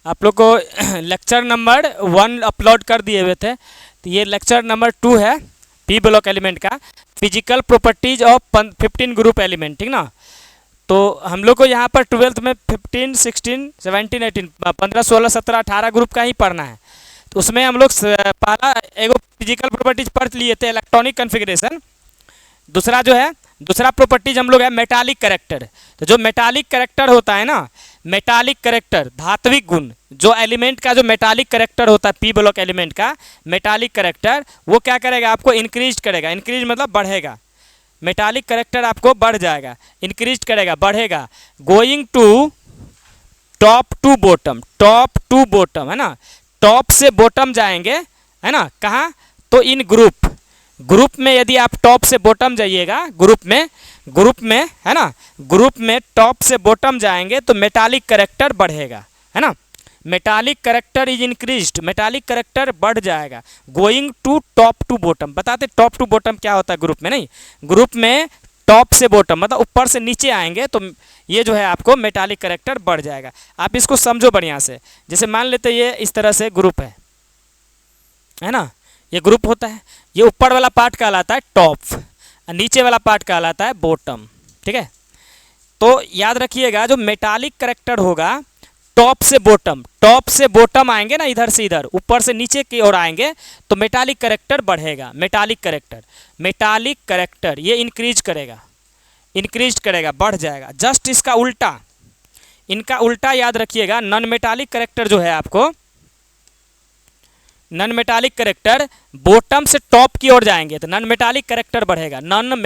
आप लोग को लेक्चर नंबर 1 अपलोड कर दिए हुए थे, तो ये लेक्चर नंबर 2 है पी ब्लॉक एलिमेंट का, physical properties of 15 group element, ठीक ना। तो हम लोग को यहाँ पर 12th में 15, 16, 17, 18 15, 16, 17, 18 ग्रुप का ही पढ़ना है। तो उसमें हम लोग पहला एगो फिजिकल प्रॉपर्टीज पढ़ लिए थे, इलेक्ट्रॉनिक कन्फिग्रेशन। दूसरा जो है, दूसरा प्रॉपर्टीज हम लोग है मेटालिक कैरेक्टर। तो जो मेटालिक कैरेक्टर होता है ना, मेटालिक कैरेक्टर धात्विक गुण, जो एलिमेंट का जो मेटालिक कैरेक्टर होता है पी ब्लॉक एलिमेंट का मेटालिक कैरेक्टर, वो क्या करेगा, आपको इंक्रीज करेगा। इंक्रीज मतलब बढ़ेगा, मेटालिक कैरेक्टर आपको बढ़ जाएगा, इंक्रीज करेगा, बढ़ेगा। Going to top to bottom, top to bottom है ना, टॉप से बॉटम जाएंगे है ना, कहाँ, तो इन ग्रुप, ग्रुप में यदि आप टॉप से बॉटम जाइएगा, ग्रुप में है ना, ग्रुप में टॉप से बॉटम जाएंगे तो मेटालिक कैरेक्टर बढ़ेगा, है ना। Metallic character is increased, metallic character बढ़ जाएगा। Going to top to bottom, बताते टॉप टू बॉटम क्या होता है ग्रुप में, नहीं, ग्रुप में टॉप से बॉटम मतलब ऊपर से नीचे आएंगे तो ये जो है आपको मेटालिक कैरेक्टर बढ़ जाएगा। आप इसको समझो बढ़िया से। जैसे मान लेते ये इस तरह से ग्रुप है ना, ये ग्रुप होता है, ये ऊपर वाला पार्ट कहलाता है टॉप और नीचे वाला पार्ट कहलाता है बॉटम, ठीक है। तो याद रखिएगा जो मेटालिक कैरेक्टर होगा टॉप से बॉटम, टॉप से बॉटम आएंगे ना, इधर से इधर, ऊपर से नीचे की ओर आएंगे तो मेटालिक कैरेक्टर बढ़ेगा। मेटालिक कैरेक्टर ये इंक्रीज करेगा, बढ़ जाएगा। जस्ट इसका उल्टा, इनका उल्टा याद रखिएगा। नॉन मेटालिक कैरेक्टर जो है आपको, नॉन मेटालिक कैरेक्टर बॉटम से टॉप की ओर जाएंगे तो नॉन मेटालिक कैरेक्टर बढ़ेगा। नॉन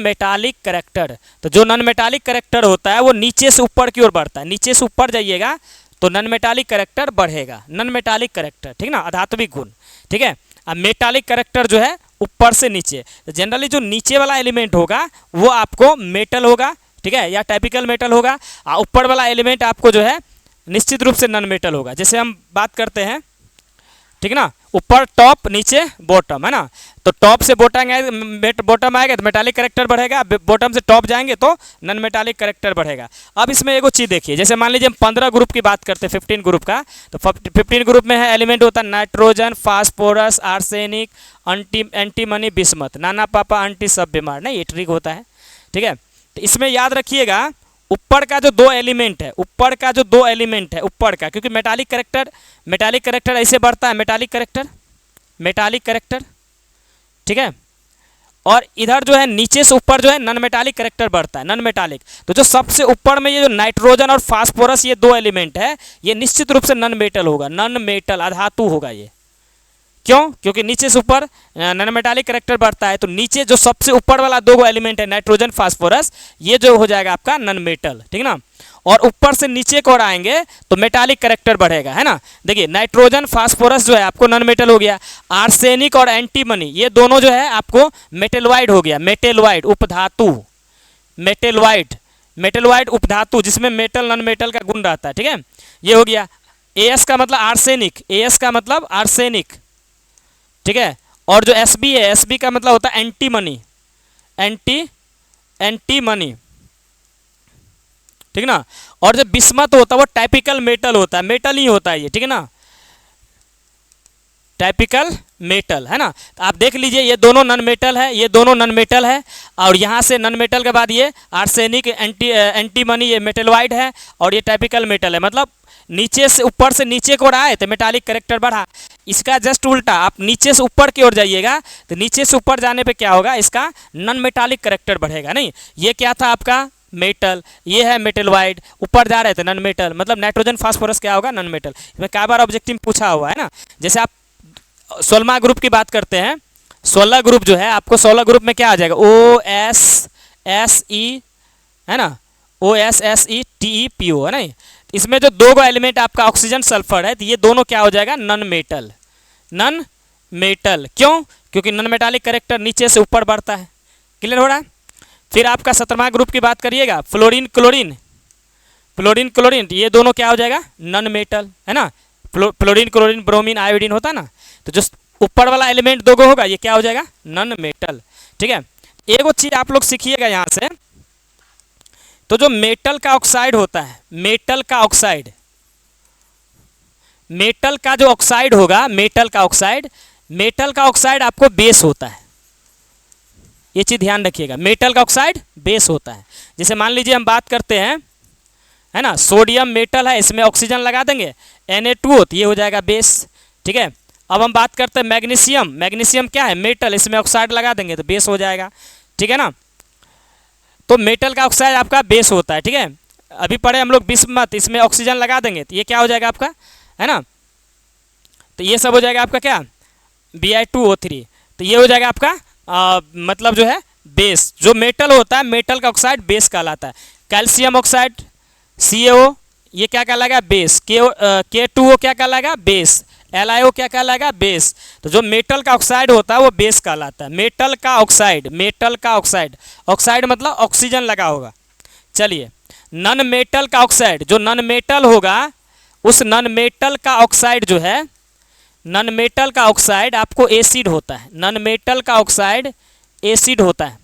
मेटालिक कैरेक्टर, तो जो नॉन मेटालिक कैरेक्टर होता है वो नीचे से ऊपर की ओर बढ़ता है, नीचे से ऊपर जाइएगा तो नॉन मेटालिक कैरेक्टर बढ़ेगा। नॉन मेटालिक कैरेक्टर, ठीक ना, अधात्विक गुण, ठीक है। अब मेटालिक कैरेक्टर जो है ऊपर से नीचे, तो जनरली जो नीचे वाला एलिमेंट होगा वो आपको मेटल होगा, ठीक है, या टाइपिकल मेटल होगा। और ऊपर वाला एलिमेंट आपको जो है निश्चित रूप से नॉन मेटल होगा। जैसे हम बात करते हैं, ठीक ना, ऊपर टॉप नीचे बॉटम, है ना, तो टॉप से बॉटम आएगा तो मेटालिक कैरेक्टर बढ़ेगा, बॉटम से टॉप जाएंगे तो नॉन मेटालिक कैरेक्टर बढ़ेगा। अब इसमें एगो चीज़ देखिए, जैसे मान लीजिए हम 15 ग्रुप की बात करते हैं, 15 ग्रुप का, तो 15 ग्रुप में है एलिमेंट होता है nitrogen, phosphorus, arsenic, antimony, bismuth, नाना पापा अंटी सब बीमार, नहीं, ये ट्रिक होता है, ठीक है। तो इसमें याद रखिएगा ऊपर का जो दो एलिमेंट है, ऊपर का, क्योंकि मेटालिक कैरेक्टर ऐसे बढ़ता है, मेटालिक कैरेक्टर, ठीक है। और इधर जो है नीचे से ऊपर जो है नॉन मेटालिक कैरेक्टर बढ़ता है, नॉन मेटालिक। तो जो सबसे ऊपर में ये जो नाइट्रोजन और फास्फोरस ये दो एलिमेंट है, ये निश्चित रूप से नॉन मेटल होगा, नॉन मेटल अधातु होगा ये। क्यों? क्योंकि नीचे से ऊपर नॉन मेटालिक कैरेक्टर बढ़ता है, तो नीचे जो सबसे ऊपर वाला दो एलिमेंट है नाइट्रोजन फास्फोरस, ये जो हो जाएगा आपका नॉन मेटल, ठीक ना। और ऊपर से नीचे को आएंगे तो मेटालिक कैरेक्टर बढ़ेगा, है ना। देखिए नाइट्रोजन फास्फोरस जो है आपको नॉन मेटल हो गया, आर्सेनिक और एंटीमनी ये दोनों जो है आपको मेटेलवाइड हो गया, मेटेलवाइड उपधातु, मेटेलवाइड उपधातु जिसमें मेटल नॉन मेटल का गुण रहता है, ठीक है, ये हो गया। एस का मतलब आर्सेनिक, ठीक है। और जो एसबी है, एसबी का मतलब होता है एंटीमनी, ठीक ना। और जो बिस्मथ होता है वो टाइपिकल मेटल होता है, मेटल ही होता है ये, ठीक है ना, टाइपिकल मेटल, है ना। तो आप देख लीजिए ये दोनों नॉन मेटल है, ये दोनों नॉन मेटल है, और यहाँ से नॉन मेटल के बाद ये आर्सेनिक, एंटीमनी ये मेटलवाइड है, और ये टाइपिकल मेटल है। मतलब नीचे से ऊपर से नीचे की ओर आए तो मेटालिक कैरेक्टर बढ़ा। इसका जस्ट उल्टा, आप नीचे से ऊपर की ओर जाइएगा तो नीचे से ऊपर जाने पे क्या होगा, इसका नॉन मेटालिक कैरेक्टर बढ़ेगा। नहीं, ये क्या था आपका मेटल, ये है मेटलवाइड, ऊपर जा रहे थे नॉन मेटल, मतलब नाइट्रोजन फास्फोरस क्या होगा, नॉन मेटल। इसमें कई बार ऑब्जेक्टिव में पूछा हुआ है ना। जैसे आप 16 ग्रुप की बात करते हैं, 16 ग्रुप जो है आपको 16 ग्रुप में क्या आ जाएगा, OSSE, है ना, OSSETEPO, है ना। इसमें जो दो गो एलिमेंट आपका ऑक्सीजन सल्फर है, तो ये दोनों क्या हो जाएगा, नॉन मेटल। क्यों? क्योंकि नॉन मेटालिक कैरेक्टर नीचे से ऊपर बढ़ता है। क्लियर हो रहा है। फिर आपका 17वां ग्रुप की बात करिएगा, फ्लोरीन क्लोरीन, ये दोनों क्या हो जाएगा, नॉन मेटल, है ना। फ्लोरीन क्लोरीन ब्रोमीन आयोडीन होता है ना, तो जो ऊपर वाला एलिमेंट दो गो होगा ये क्या हो जाएगा, नॉन मेटल, ठीक है। एक वो चीज़ आप लोग सीखिएगा यहाँ से, तो जो मेटल का ऑक्साइड होता है, मेटल का ऑक्साइड, मेटल का जो ऑक्साइड होगा, मेटल का ऑक्साइड आपको बेस होता है। ये चीज़ ध्यान रखिएगा, मेटल का ऑक्साइड बेस होता है। जैसे मान लीजिए हम बात करते हैं, है ना, सोडियम मेटल है, इसमें ऑक्सीजन लगा देंगे, Na2O, तो ये हो जाएगा बेस। ठीक है, अब हम बात करते हैं मैग्नीशियम। मैग्नीशियम क्या है, मेटल, इसमें ऑक्साइड लगा देंगे तो बेस हो जाएगा। ठीक है ना, तो मेटल का ऑक्साइड आपका बेस होता है। ठीक है, अभी पढ़े हम लोग बिस्मथ, इसमें ऑक्सीजन लगा देंगे तो ये क्या हो जाएगा आपका, है ना, तो ये सब हो जाएगा आपका क्या, Bi2O3, तो ये हो जाएगा आपका मतलब जो है बेस। जो मेटल होता है, मेटल का ऑक्साइड बेस कहलाता है। कैल्शियम ऑक्साइड CaO, ये क्या कहलाएगा, बेस। K2O क्या कहलाएगा, बेस। LiO क्या कहलाएगा, बेस। तो जो मेटल का ऑक्साइड होता है वो बेस कहलाता है। मेटल का ऑक्साइड, ऑक्साइड मतलब ऑक्सीजन लगा होगा। चलिए, नन मेटल का ऑक्साइड, जो नन मेटल होगा, उस नन मेटल का ऑक्साइड जो है, नन मेटल का ऑक्साइड आपको एसिड होता है। नन मेटल का ऑक्साइड एसिड होता है,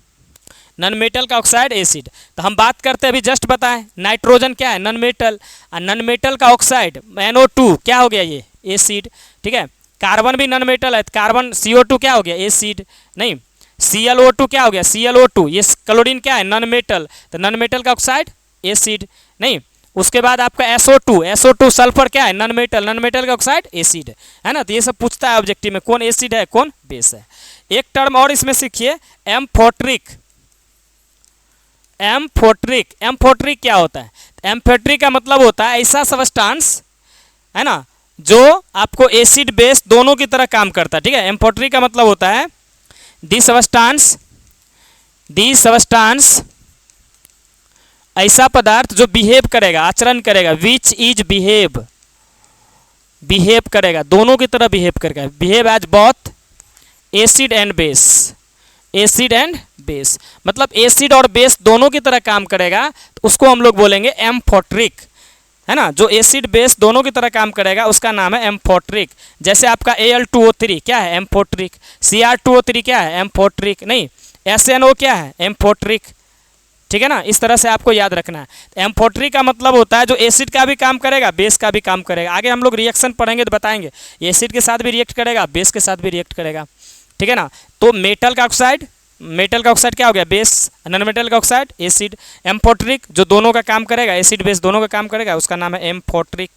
नन मेटल का ऑक्साइड एसिड। तो हम बात करते हैं, अभी जस्ट बताएं, नाइट्रोजन क्या है, नन मेटल, और नन मेटल का ऑक्साइड NO2 क्या हो गया, ये एसिड। ठीक है, कार्बन भी नन मेटल है, तो कार्बन CO2 क्या हो गया, एसिड। नहीं, ClO2 क्या हो गया, ClO2, ये क्लोरीन क्या है, नन मेटल, तो नन मेटल का ऑक्साइड एसिड। नहीं, उसके बाद आपका SO2 सल्फर क्या है, नन मेटल का ऑक्साइड एसिड, है ना। तो ये सब पूछता है ऑब्जेक्टिव में, कौन एसिड है कौन बेस है। एक टर्म और इसमें सीखिए, एम्फोट्रिक क्या होता है। एम्फोट्रिक का मतलब होता है ऐसा सबस्टांस, है ना, जो आपको एसिड बेस दोनों की तरह काम करता है। ठीक है, एम्फोट्रिक का मतलब होता है दी सबस्टांस ऐसा पदार्थ जो बिहेव करेगा, आचरण करेगा, विच इज बिहेव करेगा, दोनों की तरह बिहेव करेगा, behave as both acid and base, मतलब एसिड और बेस दोनों की तरह काम करेगा, तो उसको हम लोग बोलेंगे एम्फोट्रिक, है ना। जो एसिड बेस दोनों की तरह काम करेगा उसका नाम है एम्फोट्रिक। जैसे आपका Al2O3 क्या है, एम्फोट्रिक। Cr2O3 क्या है, एम्फोट्रिक। नहीं, SNO क्या है, एम्फोट्रिक। ठीक है ना, इस तरह से आपको याद रखना है। एम्फोट्रिक का मतलब होता है जो एसिड का भी काम करेगा, बेस का भी काम करेगा। आगे हम लोग रिएक्शन पढ़ेंगे तो बताएंगे, एसिड के साथ भी रिएक्ट करेगा, बेस के साथ भी रिएक्ट करेगा। ठीक है ना, तो मेटल का ऑक्साइड क्या हो गया, बेस। नॉन मेटल का ऑक्साइड एसिड। एम्फोट्रिक जो दोनों का काम करेगा, एसिड बेस दोनों का काम करेगा, उसका नाम है एम्फोट्रिक।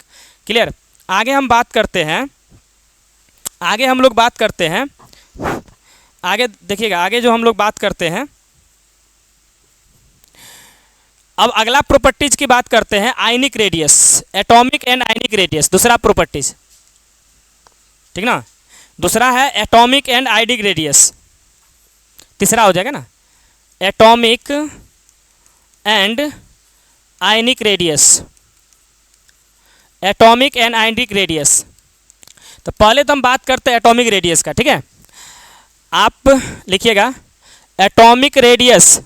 क्लियर। आगे हम बात करते हैं, आगे देखिएगा, आगे जो हम लोग बात करते हैं, अब अगला प्रॉपर्टीज की बात करते हैं, ionic radius, atomic and ionic radius, दूसरा प्रॉपर्टीज। ठीक ना, दूसरा है एटॉमिक एंड आयनिक रेडियस, तीसरा हो जाएगा ना, atomic and ionic radius, atomic and ionic radius. तो पहले तो हम बात करते हैं एटॉमिक रेडियस का। ठीक है, आप लिखिएगा एटॉमिक रेडियस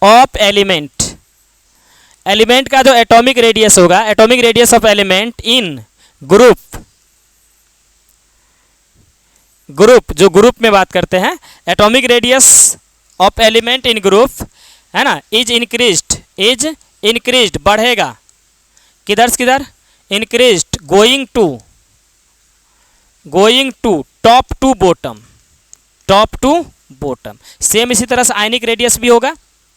ऑफ एलिमेंट का जो एटॉमिक रेडियस होगा, atomic radius of element in group, जो ग्रुप में बात करते हैं, atomic radius of element in group, है ना, इज इंक्रीज्ड, बढ़ेगा, किधर से किधर, increased, going to top to bottom. Same इसी तरह से आयनिक रेडियस भी होगा।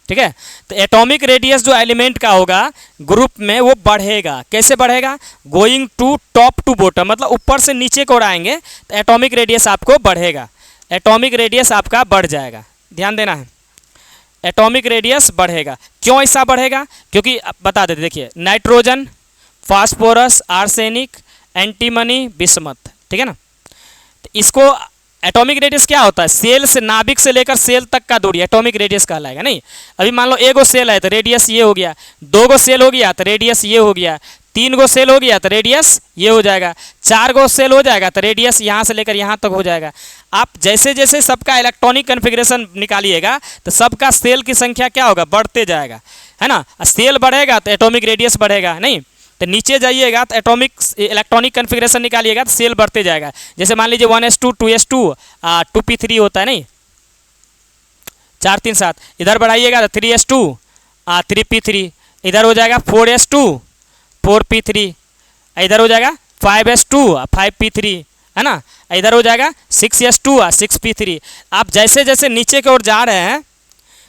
ठीक है, तो एटॉमिक रेडियस जो एलिमेंट का होगा ग्रुप में, वो बढ़ेगा। कैसे बढ़ेगा, going to top to bottom, मतलब ऊपर से नीचे को आएंगे तो एटॉमिक रेडियस आपको बढ़ेगा, एटॉमिक रेडियस आपका बढ़ जाएगा। ध्यान देना है, एटॉमिक रेडियस बढ़ेगा। क्यों ऐसा बढ़ेगा, क्योंकि बता देते, देखिए, nitrogen, phosphorus, arsenic, antimony, bismuth. ठीक है ना, तो इसको एटॉमिक रेडियस क्या होता है, सेल से, नाभिक से लेकर सेल तक का दूरी एटॉमिक रेडियस कहलाएगा। नहीं, अभी मान लो एक गो सेल है तो रेडियस ये हो गया, दो गो सेल हो गया तो रेडियस ये हो गया, तीन गो सेल हो गया तो रेडियस ये हो जाएगा, चार गो सेल हो जाएगा तो रेडियस यहाँ से लेकर यहाँ तक हो जाएगा। आप जैसे जैसे सबका इलेक्ट्रॉनिक कन्फिग्रेशन निकालिएगा तो सबका सेल की संख्या क्या होगा, बढ़ते जाएगा, है ना। सेल बढ़ेगा तो एटॉमिक रेडियस बढ़ेगा। नहीं, तो नीचे जाइएगा तो एटॉमिक इलेक्ट्रॉनिक कन्फिग्रेशन निकालिएगा तो सेल बढ़ते जाएगा। जैसे मान लीजिए 1s2 2s2 2p3 होता है, नहीं, 4 3 7, इधर बढ़ाइएगा तो 3s2 3p3, इधर हो जाएगा 4s2 4p3, इधर हो जाएगा 5s2 5p3, है ना। इधर हो जाएगा 6s2 6p3। आप जैसे जैसे नीचे की ओर जा रहे हैं,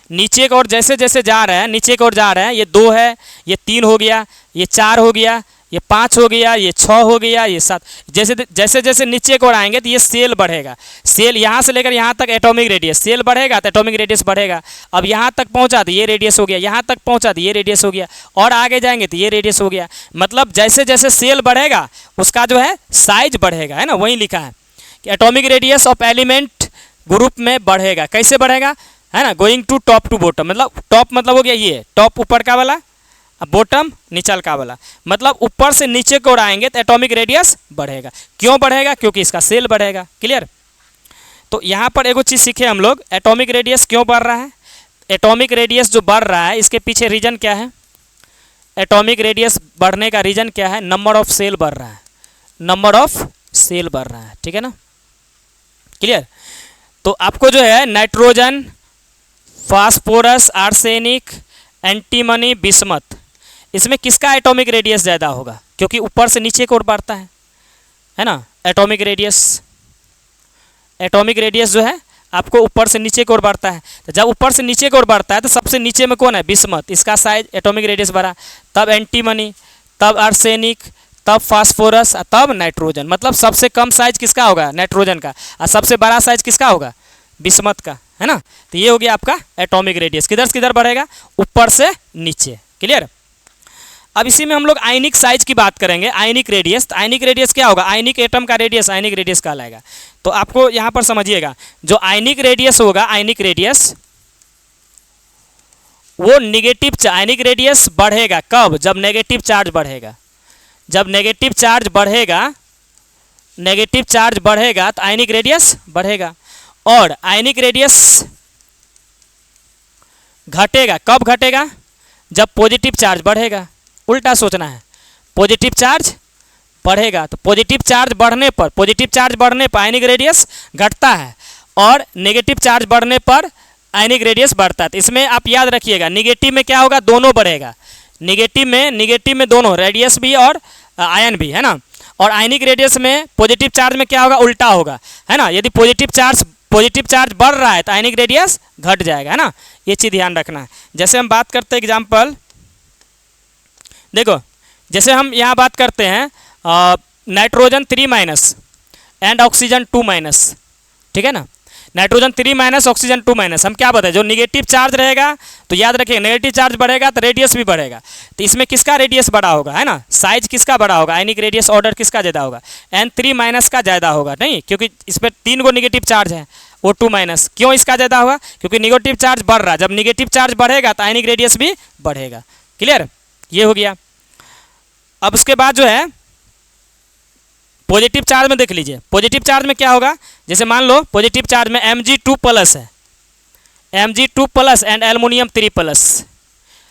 नीचे की ओर जैसे जैसे जा रहे हैं, नीचे की ओर जा रहे हैं, ये 2 है, ये 3 हो गया, ये 4 हो गया, ये 5 हो गया, ये 6 हो गया, ये 7, जैसे जैसे जैसे नीचे की ओर आएंगे तो ये सेल बढ़ेगा। सेल यहाँ से लेकर यहाँ तक एटॉमिक रेडियस, सेल बढ़ेगा तो एटॉमिक रेडियस बढ़ेगा। अब यहाँ तक पहुँचा तो ये रेडियस हो गया, यहाँ तक पहुँचा तो ये रेडियस हो गया, और आगे जाएंगे तो ये रेडियस हो गया। मतलब जैसे जैसे सेल बढ़ेगा उसका जो है साइज बढ़ेगा, है ना। वहीं लिखा है कि atomic radius of element group में बढ़ेगा। कैसे बढ़ेगा, है ना, going to top to bottom. मतलब टॉप मतलब हो गया ये टॉप ऊपर का वाला, बॉटम नीचल का वाला, मतलब ऊपर से नीचे की ओर आएंगे तो एटॉमिक रेडियस बढ़ेगा। क्यों बढ़ेगा, क्योंकि इसका सेल बढ़ेगा। क्लियर। तो यहाँ पर एगो चीज़ सीखे हम लोग, एटॉमिक रेडियस क्यों बढ़ रहा है। एटॉमिक रेडियस जो बढ़ रहा है इसके पीछे रीजन क्या है। एटॉमिक रेडियस बढ़ने का रीजन क्या है, नंबर ऑफ सेल बढ़ रहा है, नंबर ऑफ सेल बढ़ रहा है, ठीक है ना। क्लियर। तो आपको जो है nitrogen, phosphorus, arsenic, antimony, bismuth, इसमें किसका एटॉमिक रेडियस ज़्यादा होगा, क्योंकि ऊपर से नीचे की ओर बढ़ता है ना। एटॉमिक रेडियस जो है आपको ऊपर से नीचे की ओर बढ़ता है। तो जब ऊपर से नीचे की ओर बढ़ता है तो सबसे नीचे में कौन है, बिस्मथ, इसका साइज एटॉमिक रेडियस बढ़ा, तब एंटीमनी, तब आर्सेनिक, तब फास्फोरस, तब नाइट्रोजन। मतलब सबसे कम साइज किसका होगा, नाइट्रोजन का, और सबसे बड़ा साइज किसका होगा, बिस्मथ का, है ना। तो ये हो गया आपका एटॉमिक रेडियस, किधर से किधर बढ़ेगा, ऊपर से नीचे। क्लियर। अब इसी में हम लोग आयनिक साइज की बात करेंगे, आयनिक रेडियस। तो आयनिक रेडियस क्या होगा, आयनिक एटम का रेडियस आयनिक रेडियस कहलाएगा। तो आपको यहाँ पर समझिएगा, जो आयनिक रेडियस होगा, आयनिक रेडियस वो निगेटिव, आयनिक रेडियस बढ़ेगा कब, जब नेगेटिव चार्ज बढ़ेगा। जब नेगेटिव चार्ज बढ़ेगा, नेगेटिव चार्ज बढ़ेगा तो आयनिक रेडियस बढ़ेगा। और आयनिक रेडियस घटेगा कब, घटेगा जब पॉजिटिव चार्ज बढ़ेगा। उल्टा सोचना है, पॉजिटिव चार्ज बढ़ेगा तो पॉजिटिव चार्ज बढ़ने पर, पॉजिटिव चार्ज बढ़ने पर आयनिक रेडियस घटता है, और नेगेटिव चार्ज बढ़ने पर आयनिक रेडियस बढ़ता है। तो इसमें आप याद रखिएगा, निगेटिव में क्या होगा, दोनों बढ़ेगा। निगेटिव में दोनों, रेडियस भी और आयन भी, है ना। और आयनिक रेडियस में पॉजिटिव चार्ज में क्या होगा, उल्टा होगा, है ना। यदि पॉजिटिव चार्ज बढ़ रहा है तो आयनिक रेडियस घट जाएगा, है ना। ये चीज़ ध्यान रखना है। जैसे हम बात करते हैं एग्जाम्पल, देखो जैसे हम यहाँ बात करते हैं नाइट्रोजन 3- एंड ऑक्सीजन 2-, ठीक है ना। नाइट्रोजन 3- ऑक्सीजन 2-, हम क्या बताएं, जो निगेटिव चार्ज रहेगा तो याद रखिए नेगेटिव चार्ज बढ़ेगा तो रेडियस भी बढ़ेगा। तो इसमें किसका रेडियस बड़ा होगा, है ना, साइज किसका बड़ा होगा, आयनिक रेडियस ऑर्डर किसका ज़्यादा होगा, N3- का ज़्यादा होगा। नहीं, क्योंकि इस पर 3 गो निगेटिव चार्ज है, वो 2-। क्यों इसका ज़्यादा होगा, क्योंकि निगेटिव चार्ज बढ़ रहा है। जब निगेटिव चार्ज बढ़ेगा तो आयनिक रेडियस भी बढ़ेगा। क्लियर, ये हो गया। अब उसके बाद जो है पॉजिटिव चार्ज में देख लीजिए, पॉजिटिव चार्ज में क्या होगा, जैसे मान लो पॉजिटिव चार्ज में Mg2+ है, Mg2+ एंड एल्युमिनियम 3+।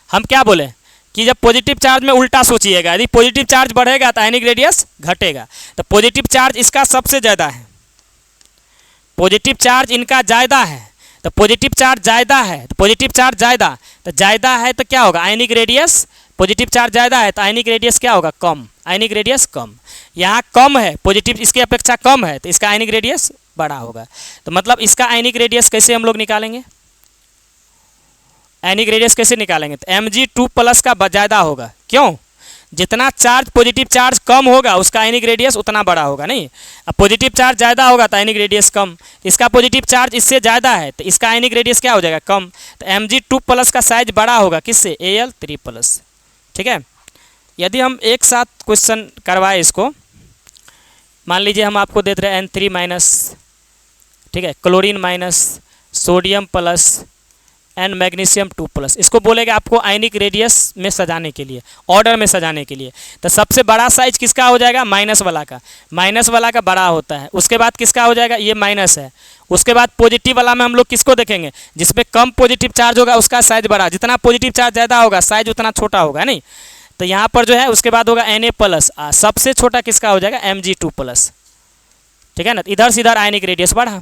हम क्या बोले कि जब पॉजिटिव चार्ज में उल्टा सोचिएगा, यदि पॉजिटिव चार्ज बढ़ेगा तो आयनिक रेडियस घटेगा। तो पॉजिटिव चार्ज इसका सबसे ज़्यादा है, पॉजिटिव चार्ज इनका ज़्यादा है, तो पॉजिटिव चार्ज ज़्यादा है, तो पॉजिटिव चार्ज ज़्यादा, तो ज़्यादा है तो क्या होगा, आयनिक रेडियस, पॉजिटिव चार्ज ज़्यादा है तो आयनिक रेडियस क्या होगा, कम, आयनिक रेडियस कम। यहाँ कम है, पॉजिटिव इसकी अपेक्षा कम है, तो इसका आयनिक रेडियस बड़ा होगा। तो मतलब इसका आयनिक रेडियस कैसे हम लोग निकालेंगे, आयनिक रेडियस कैसे निकालेंगे, तो Mg2+ का ज़्यादा होगा। क्यों, जितना चार्ज पॉजिटिव चार्ज कम होगा उसका आयनिक रेडियस उतना बड़ा होगा। नहीं, अब पॉजिटिव चार्ज ज़्यादा होगा तो आयनिक रेडियस कम, इसका पॉजिटिव चार्ज इससे ज़्यादा है तो इसका आयनिक रेडियस क्या हो जाएगा, कम। तो Mg2+ का साइज बड़ा होगा किससे, Al3+। ठीक है। यदि हम एक साथ क्वेश्चन करवाए इसको, मान लीजिए हम आपको देते रहे N3-, ठीक है, chlorine minus, sodium plus and magnesium 2+, इसको बोलेगा आपको आयनिक रेडियस में सजाने के लिए, ऑर्डर में सजाने के लिए। तो सबसे बड़ा साइज किसका हो जाएगा, माइनस वाला का, माइनस वाला का बड़ा होता है। उसके बाद किसका हो जाएगा, ये माइनस है। उसके बाद पॉजिटिव वाला में हम लोग किसको देखेंगे, जिसपे कम पॉजिटिव चार्ज होगा उसका साइज बड़ा, जितना पॉजिटिव चार्ज ज़्यादा होगा साइज उतना छोटा होगा। नहीं, तो यहाँ पर जो है उसके बाद होगा Na+, सबसे छोटा किसका हो जाएगा, Mg2+। ठीक है ना, इधर से इधर आयनिक रेडियस बढ़ा।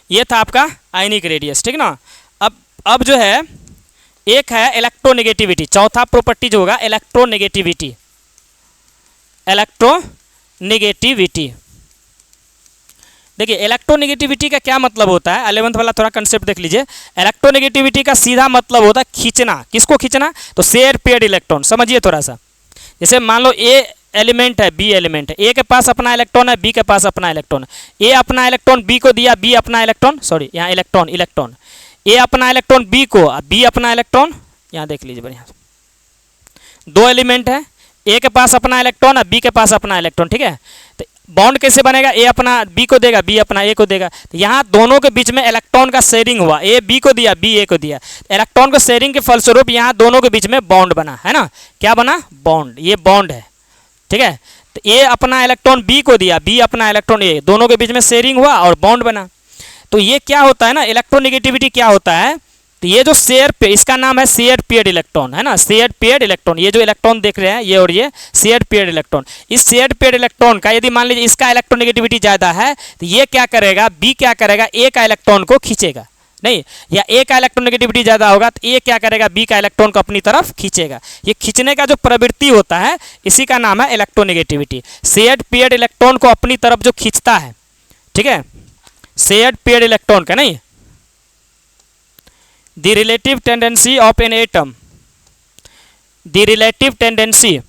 ये था आपका आयनिक रेडियस, ठीक ना। अब जो है एक है इलेक्ट्रोनेगेटिविटी, चौथा प्रॉपर्टी जो होगा इलेक्ट्रोनेगेटिविटी। इलेक्ट्रोनेगेटिविटी, देखिए इलेक्ट्रोनेगेटिविटी का क्या मतलब होता है, 11th वाला थोड़ा कंसेप्ट देख लीजिए। इलेक्ट्रोनेगेटिविटी का सीधा मतलब होता है खींचना। किसको खींचना? तो शेयर पेयर्ड इलेक्ट्रॉन। समझिए थोड़ा सा, जैसे मान लो ए एलिमेंट है, बी एलिमेंट है, ए के पास अपना इलेक्ट्रॉन है, बी के पास अपना इलेक्ट्रॉन है। ए अपना इलेक्ट्रॉन बी को दिया, बी अपना इलेक्ट्रॉन, सॉरी यहाँ इलेक्ट्रॉन इलेक्ट्रॉन, ए अपना इलेक्ट्रॉन बी को, बी अपना इलेक्ट्रॉन, यहाँ देख लीजिए बढ़िया, दो एलिमेंट है, ए के पास अपना इलेक्ट्रॉन है, बी के पास अपना इलेक्ट्रॉन, ठीक है। तो बॉन्ड कैसे बनेगा? ए अपना बी को देगा, बी अपना ए को देगा। तो यहाँ दोनों के बीच में इलेक्ट्रॉन का शेयरिंग हुआ, ए बी को दिया, बी ए को दिया। इलेक्ट्रॉन को शेयरिंग के फलस्वरूप यहाँ दोनों के बीच में बॉन्ड बना, है ना। क्या बना? बॉन्ड। ये बॉन्ड है, ठीक है। तो ए अपना इलेक्ट्रॉन बी को दिया, बी अपना इलेक्ट्रॉन ए, दोनों के बीच में शेयरिंग हुआ और बॉन्ड बना। तो ये क्या होता है ना, इलेक्ट्रोनेगेटिविटी क्या होता है? तो ये जो शेयर पे, इसका नाम है शेयर पेयर्ड इलेक्ट्रॉन, है ना, शेयर पेयर्ड इलेक्ट्रॉन। ये जो इलेक्ट्रॉन देख रहे हैं ये और ये शेयर पेयर्ड इलेक्ट्रॉन। इस शेयर पेयर्ड इलेक्ट्रॉन का यदि मान लीजिए इसका इलेक्ट्रोनेगेटिविटी ज़्यादा है तो ये क्या करेगा, बी क्या करेगा, ए का इलेक्ट्रॉन को खींचेगा, नहीं, या ए का इलेक्ट्रोनेगेटिविटी ज़्यादा होगा तो ए क्या करेगा, बी का इलेक्ट्रॉन को अपनी तरफ खींचेगा। ये खींचने का जो प्रवृत्ति होता है इसी का नाम है इलेक्ट्रोनेगेटिविटी। शेयर पेयर्ड इलेक्ट्रॉन को अपनी तरफ जो खींचता है, ठीक है, शेयर पेयर्ड इलेक्ट्रॉन का, नहीं, the relative tendency of an atom, the relative tendency,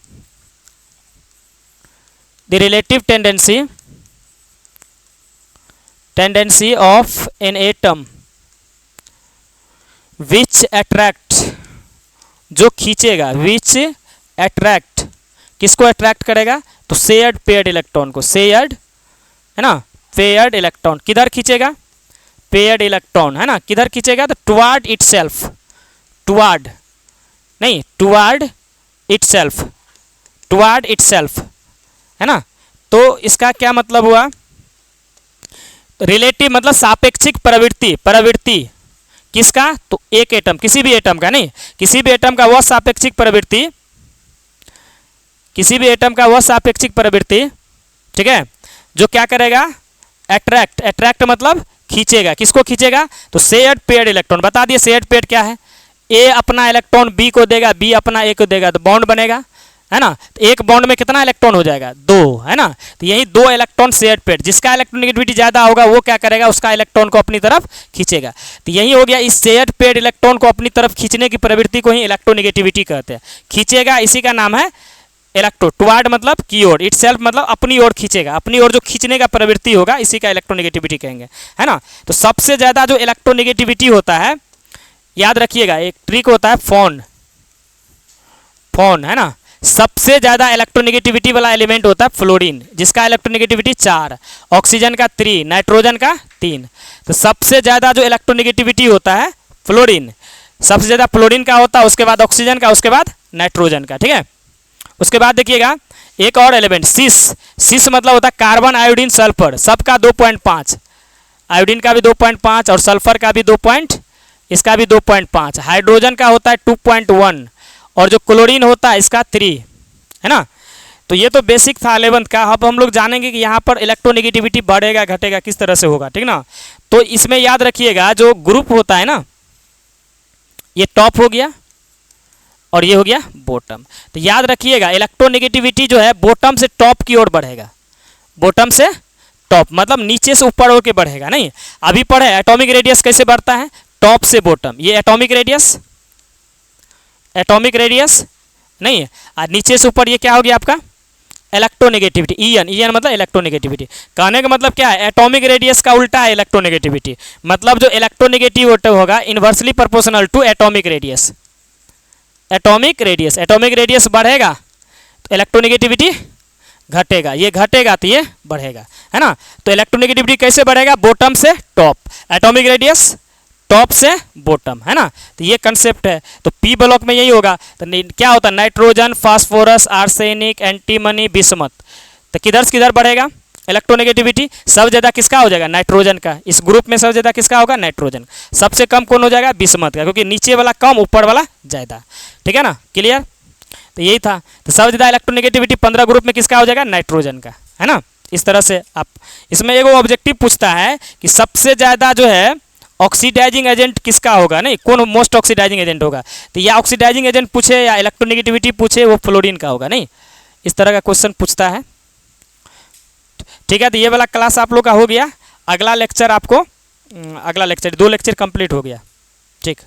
the relative tendency of an atom which attract, जो खींचेगा, which attract, किसको अट्रैक्ट करेगा? तो शेयर्ड पेयर्ड इलेक्ट्रॉन को, शेयर्ड, है ना, पेयर्ड इलेक्ट्रॉन किधर खींचेगा? पेयर्ड इलेक्ट्रॉन, है ना, किधर खींचेगा? तो टुवार्ड इटसेल्फ, टुवार्ड नहीं, टुवार्ड इटसेल्फ, टुवार्ड इटसेल्फ, है ना। तो इसका क्या मतलब हुआ? रिलेटिव मतलब सापेक्षिक प्रवृत्ति, प्रवृत्ति किसका? तो एक एटम, किसी भी एटम का, नहीं, किसी भी एटम का वह सापेक्षिक प्रवृत्ति, किसी भी एटम का वह सापेक्षिक प्रवृत्ति, ठीक है, जो क्या करेगा? अट्रैक्ट, अट्रैक्ट मतलब खींचेगा। किसको खींचेगा? तो शेयर्ड पेयर्ड इलेक्ट्रॉन। बता दिए शेयर्ड पेयर्ड क्या है? ए अपना इलेक्ट्रॉन बी को देगा, बी अपना ए को देगा, तो बॉन्ड बनेगा, है ना। तो एक बॉन्ड में कितना इलेक्ट्रॉन हो जाएगा? दो, है ना। तो यही दो इलेक्ट्रॉन शेयर्ड पेयर्ड, जिसका इलेक्ट्रोनेगेटिविटी ज़्यादा होगा वो क्या करेगा? उसका इलेक्ट्रॉन को अपनी तरफ खींचेगा। तो यही हो गया, इस शेयर्ड पेयर्ड इलेक्ट्रॉन को अपनी तरफ खींचने की प्रवृत्ति को ही इलेक्ट्रोनेगेटिविटी कहते हैं। खींचेगा, इसी का नाम है इलेक्ट्रो, टुवार्ड मतलब की ओर, इटसेल्फ मतलब अपनी ओर खींचेगा, अपनी ओर जो खींचने का प्रवृत्ति होगा इसी का इलेक्ट्रोनेगेटिविटी कहेंगे, है ना। तो सबसे ज़्यादा जो इलेक्ट्रोनेगेटिविटी होता है, याद रखिएगा एक ट्रिक होता है फोन, फोन, है ना। सबसे ज़्यादा इलेक्ट्रोनेगेटिविटी वाला एलिमेंट होता है फ्लोरीन, जिसका इलेक्ट्रोनेगेटिविटी 4, ऑक्सीजन का 3, नाइट्रोजन का 3। तो सबसे ज़्यादा जो इलेक्ट्रोनेगेटिविटी होता है फ्लोरीन, सबसे ज़्यादा फ्लोरीन का होता है, उसके बाद ऑक्सीजन का, उसके बाद नाइट्रोजन का, ठीक है। उसके बाद देखिएगा एक और एलिमेंट सिस, सिस मतलब होता है कार्बन, आयोडीन, सल्फर, सबका 2.5, आयोडीन का भी 2.5 और सल्फर का भी 2. इसका भी 2.5, हाइड्रोजन का होता है 2.1 और जो क्लोरीन होता है इसका 3, है ना। तो ये तो बेसिक था 11th का। अब हम लोग जानेंगे कि यहाँ पर इलेक्ट्रोनेगेटिविटी बढ़ेगा घटेगा किस तरह से होगा, ठीक ना। तो इसमें याद रखिएगा जो ग्रुप होता है ना, ये टॉप हो गया और ये हो गया बॉटम। तो याद रखिएगा इलेक्ट्रोनेगेटिविटी जो है बॉटम से टॉप की ओर बढ़ेगा, बॉटम से टॉप मतलब नीचे से ऊपर होकर बढ़ेगा, नहीं। अभी पढ़े एटॉमिक रेडियस कैसे बढ़ता है? टॉप से बॉटम, ये एटॉमिक रेडियस, एटॉमिक रेडियस नहीं, और नीचे से ऊपर ये क्या हो गया आपका? इलेक्ट्रोनेगेटिविटी, ईएन, ईएन मतलब इलेक्ट्रोनेगेटिविटी। कहने का मतलब क्या है? एटॉमिक रेडियस का उल्टा है इलेक्ट्रोनेगेटिविटी, मतलब जो इलेक्ट्रोनेगेटिव होगा inversely proportional to atomic radius, atomic radius, atomic radius बढ़ेगा तो इलेक्ट्रोनेगेटिविटी घटेगा, ये घटेगा तो ये बढ़ेगा, है ना। तो इलेक्ट्रोनेगेटिविटी कैसे बढ़ेगा? बॉटम से टॉप, एटॉमिक रेडियस टॉप से बॉटम, है ना। तो ये कंसेप्ट है। तो पी ब्लॉक में यही होगा। तो क्या होता है? Nitrogen, phosphorus, arsenic, antimony, bismuth. तो किधर से किधर बढ़ेगा इलेक्ट्रोनेगेटिविटी? सब ज़्यादा किसका हो जाएगा? नाइट्रोजन का। इस ग्रुप में सब ज़्यादा किसका होगा? नाइट्रोजन। सबसे कम कौन हो जाएगा? बिस्मथ का, क्योंकि नीचे वाला कम ऊपर वाला ज़्यादा, ठीक है ना। क्लियर? तो यही था। तो सब ज़्यादा इलेक्ट्रोनेगेटिविटी 15 ग्रुप में किसका हो जाएगा? नाइट्रोजन का, है ना। इस तरह से आप इसमें एक ऑब्जेक्टिव पूछता है कि सबसे ज़्यादा जो है ऑक्सीडाइजिंग एजेंट किसका होगा, नहीं कौन मोस्ट ऑक्सीडाइजिंग एजेंट होगा, तो या ऑक्सीडाइजिंग एजेंट पूछे या इलेक्ट्रोनेगेटिविटी पूछे, वो फ्लोरीन का होगा, नहीं इस तरह का क्वेश्चन पूछता है। ठीक है, तो ये वाला क्लास आप लोग का हो गया। अगला लेक्चर आपको, अगला लेक्चर 2 लेक्चर कंप्लीट हो गया। ठीक।